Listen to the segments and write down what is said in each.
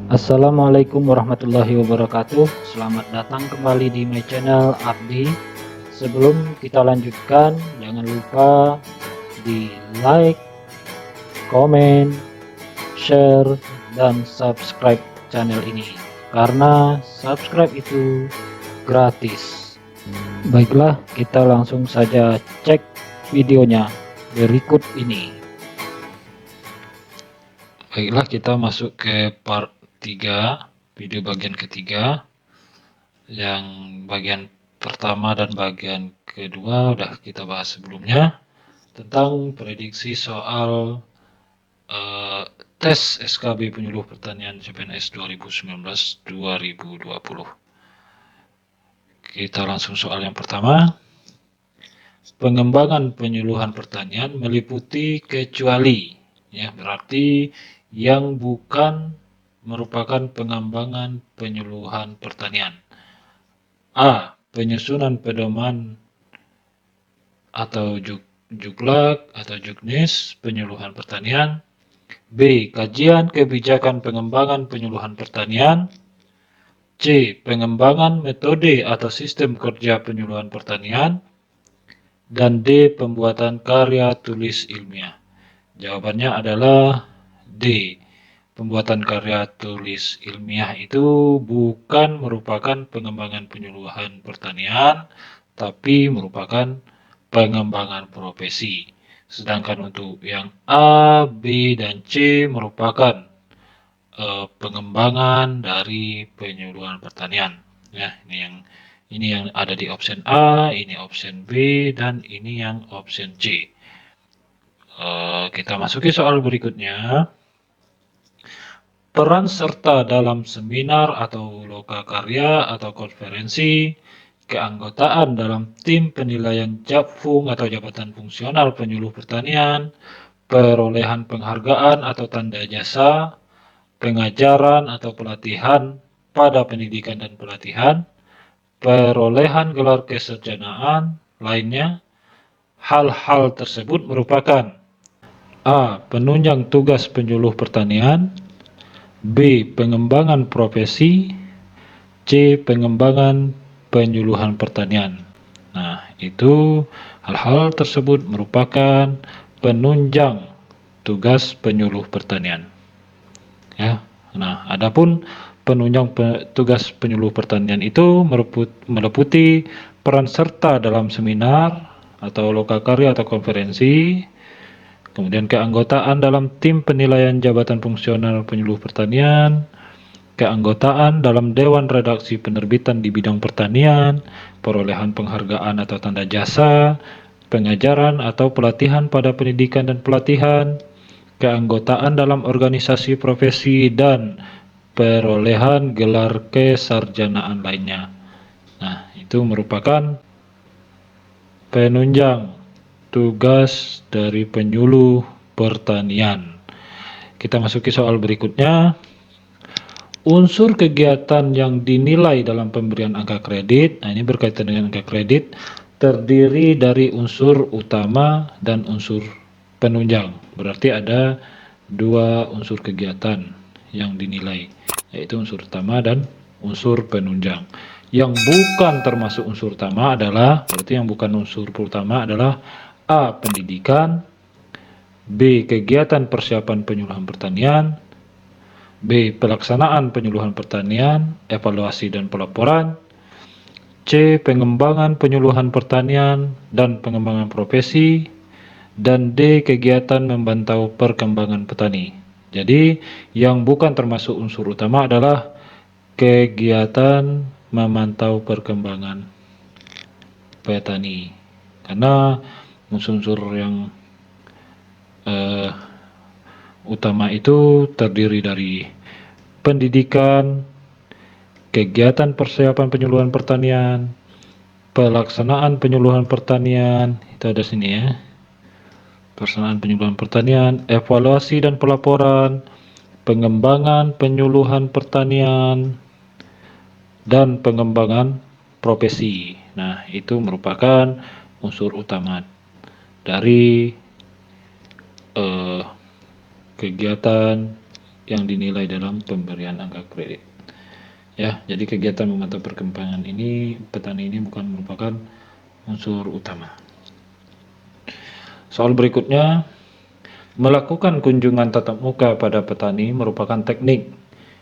Assalamualaikum warahmatullahi wabarakatuh. Selamat datang kembali di my channel Abdi. Sebelum kita lanjutkan, jangan lupa di like, komen, share, dan subscribe channel ini, karena subscribe itu gratis. Baiklah, kita langsung saja cek videonya berikut ini. Baiklah, kita masuk ke part 3, video bagian ketiga. Yang bagian pertama dan bagian kedua udah kita bahas sebelumnya, tentang prediksi soal tes SKB Penyuluh Pertanian CPNS 2019-2020. Kita langsung soal yang pertama. Pengembangan penyuluhan pertanian meliputi kecuali, ya, berarti yang bukan merupakan pengembangan penyuluhan pertanian. A. Penyusunan pedoman atau juklak atau juknis penyuluhan pertanian. B. Kajian kebijakan pengembangan penyuluhan pertanian. C. Pengembangan metode atau sistem kerja penyuluhan pertanian. Dan D. Pembuatan karya tulis ilmiah. Jawabannya adalah D. Pembuatan karya tulis ilmiah itu bukan merupakan pengembangan penyuluhan pertanian, tapi merupakan pengembangan profesi. Sedangkan untuk yang A, B, dan C merupakan pengembangan dari penyuluhan pertanian. Ya, ini yang ada di option A, ini option B, dan ini yang option C. Kita masuki soal berikutnya. Peran serta dalam seminar atau lokakarya atau konferensi, keanggotaan dalam tim penilaian JAPFUNG atau Jabatan Fungsional Penyuluh Pertanian, perolehan penghargaan atau tanda jasa, pengajaran atau pelatihan pada pendidikan dan pelatihan, perolehan gelar kesarjanaan lainnya. Hal-hal tersebut merupakan A. Penunjang tugas penyuluh pertanian, B. Pengembangan profesi, C. Pengembangan penyuluhan pertanian. Nah, itu hal-hal tersebut merupakan penunjang tugas penyuluh pertanian. Ya. Nah, adapun penunjang tugas penyuluh pertanian itu meliputi peran serta dalam seminar atau lokakarya atau konferensi, kemudian keanggotaan dalam tim penilaian Jabatan Fungsional Penyuluh Pertanian, keanggotaan dalam Dewan Redaksi Penerbitan di bidang pertanian, perolehan penghargaan atau tanda jasa, pengajaran atau pelatihan pada pendidikan dan pelatihan, keanggotaan dalam organisasi profesi, dan perolehan gelar kesarjanaan lainnya. Nah, itu merupakan penunjang tugas dari penyuluh pertanian. Kita masuki soal berikutnya. Unsur kegiatan yang dinilai dalam pemberian angka kredit, nah ini berkaitan dengan angka kredit, terdiri dari unsur utama dan unsur penunjang. Berarti ada dua unsur kegiatan yang dinilai, yaitu unsur utama dan unsur penunjang. Yang bukan termasuk unsur utama adalah, berarti yang bukan unsur utama adalah A. Pendidikan, B. Kegiatan persiapan penyuluhan pertanian, B. Pelaksanaan penyuluhan pertanian, evaluasi dan pelaporan, C. Pengembangan penyuluhan pertanian dan pengembangan profesi, dan D. Kegiatan memantau perkembangan petani. Jadi, yang bukan termasuk unsur utama adalah kegiatan memantau perkembangan petani. Karena unsur-unsur yang utama itu terdiri dari pendidikan, kegiatan persiapan penyuluhan pertanian, pelaksanaan penyuluhan pertanian, itu ada sini ya. Pelaksanaan penyuluhan pertanian, evaluasi dan pelaporan, pengembangan penyuluhan pertanian, dan pengembangan profesi. Nah, itu merupakan unsur utama dari kegiatan yang dinilai dalam pemberian angka kredit. Ya, jadi kegiatan memantau perkembangan ini, petani ini bukan merupakan unsur utama. Soal berikutnya, melakukan kunjungan tatap muka pada petani merupakan teknik.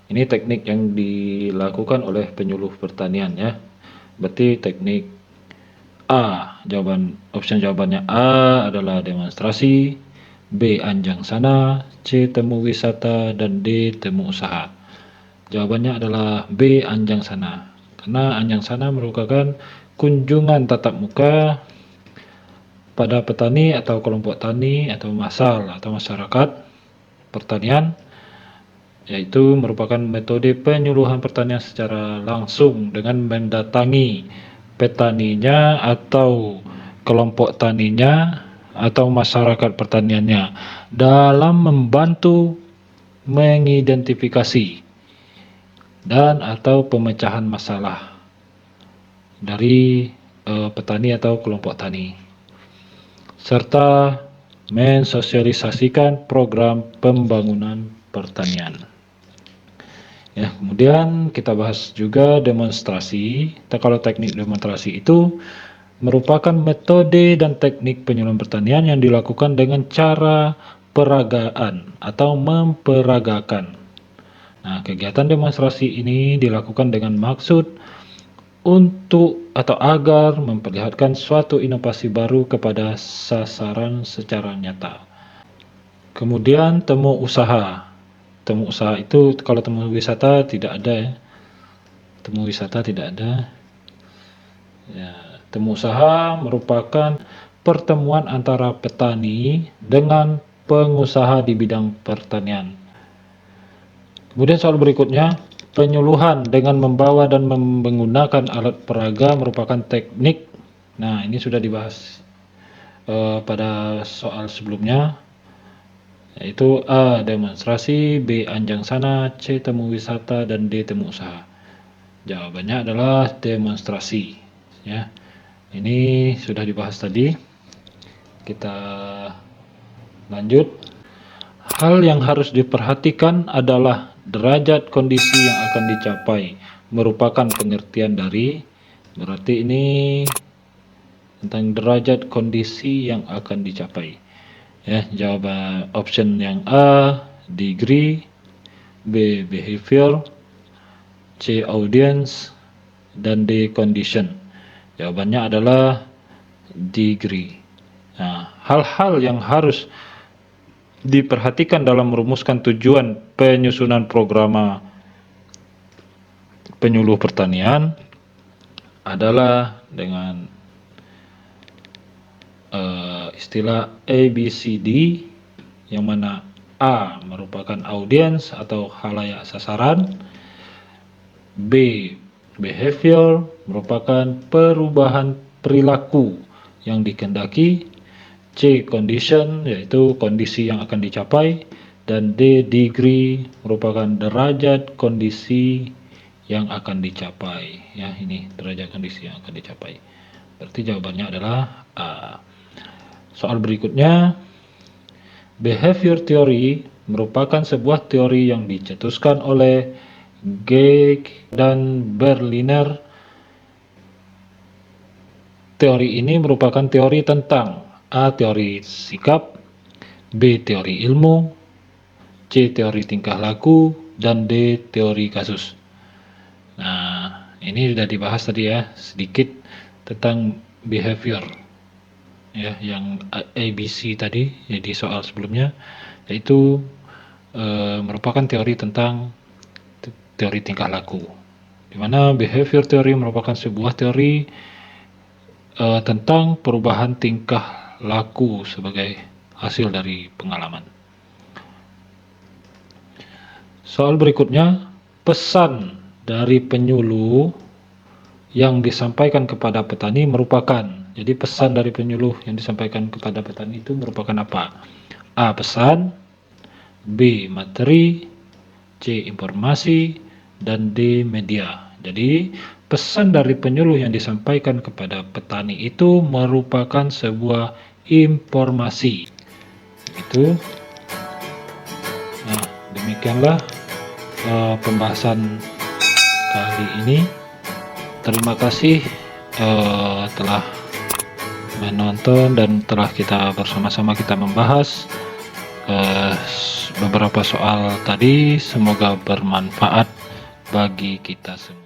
Ini teknik yang dilakukan oleh penyuluh pertanian ya. Berarti teknik A, option jawabannya A adalah demonstrasi, B anjang sana, C temu wisata, dan D temu usaha. Jawabannya adalah B anjang sana. Karena anjang sana merupakan kunjungan tatap muka pada petani atau kelompok tani atau masal atau masyarakat pertanian, yaitu merupakan metode penyuluhan pertanian secara langsung dengan mendatangi petaninya atau kelompok taninya atau masyarakat pertaniannya dalam membantu mengidentifikasi dan atau pemecahan masalah dari petani atau kelompok tani, serta mensosialisasikan program pembangunan pertanian. Ya, kemudian kita bahas juga demonstrasi. Kalau teknik demonstrasi itu merupakan metode dan teknik penyuluhan pertanian yang dilakukan dengan cara peragaan atau memperagakan. Nah, kegiatan demonstrasi ini dilakukan dengan maksud untuk atau agar memperlihatkan suatu inovasi baru kepada sasaran secara nyata. Kemudian temu usaha. Temu usaha itu kalau temu wisata tidak ada ya. Temu wisata tidak ada. Ya, temu usaha merupakan pertemuan antara petani dengan pengusaha di bidang pertanian. Kemudian soal berikutnya, penyuluhan dengan membawa dan menggunakan alat peraga merupakan teknik. Nah, ini sudah dibahas pada soal sebelumnya, yaitu A demonstrasi, B anjang sana, C temu wisata, dan D temu usaha. Jawabannya adalah demonstrasi ya. Ini sudah dibahas tadi. Kita lanjut. Hal yang harus diperhatikan adalah derajat kondisi yang akan dicapai merupakan pengertian dari, berarti ini tentang derajat kondisi yang akan dicapai. Ya, jawaban option yang A degree, B behavior, C audience, dan D condition. Jawabannya adalah degree. Nah, hal-hal yang harus diperhatikan dalam merumuskan tujuan penyusunan program penyuluh pertanian adalah dengan istilah ABCD, yang mana A merupakan audiens atau khalayak sasaran, B behavior merupakan perubahan perilaku yang dikehendaki, C condition yaitu kondisi yang akan dicapai, dan D degree merupakan derajat kondisi yang akan dicapai. Ya, ini derajat kondisi yang akan dicapai. Berarti jawabannya adalah A. Soal berikutnya, behavior theory merupakan sebuah teori yang dicetuskan oleh Geek dan Berliner. Teori ini merupakan teori tentang A. teori sikap, B. teori ilmu, C. teori tingkah laku, dan D. teori kasus. Nah, ini sudah dibahas tadi ya, sedikit tentang behavior ya, yang ABC tadi ya, di soal sebelumnya, yaitu merupakan teori tentang teori tingkah laku, di mana behavior theory merupakan sebuah teori tentang perubahan tingkah laku sebagai hasil dari pengalaman. Soal berikutnya, pesan dari penyuluh yang disampaikan kepada petani merupakan, jadi pesan dari penyuluh yang disampaikan kepada petani itu merupakan apa? A. pesan, B. materi, C. informasi, dan D. media. Jadi pesan dari penyuluh yang disampaikan kepada petani itu merupakan sebuah informasi. Itu. Nah, demikian demikianlah pembahasan kali ini. Terima kasih telah menonton dan telah kita bersama-sama kita membahas beberapa soal tadi. Semoga bermanfaat bagi kita semua.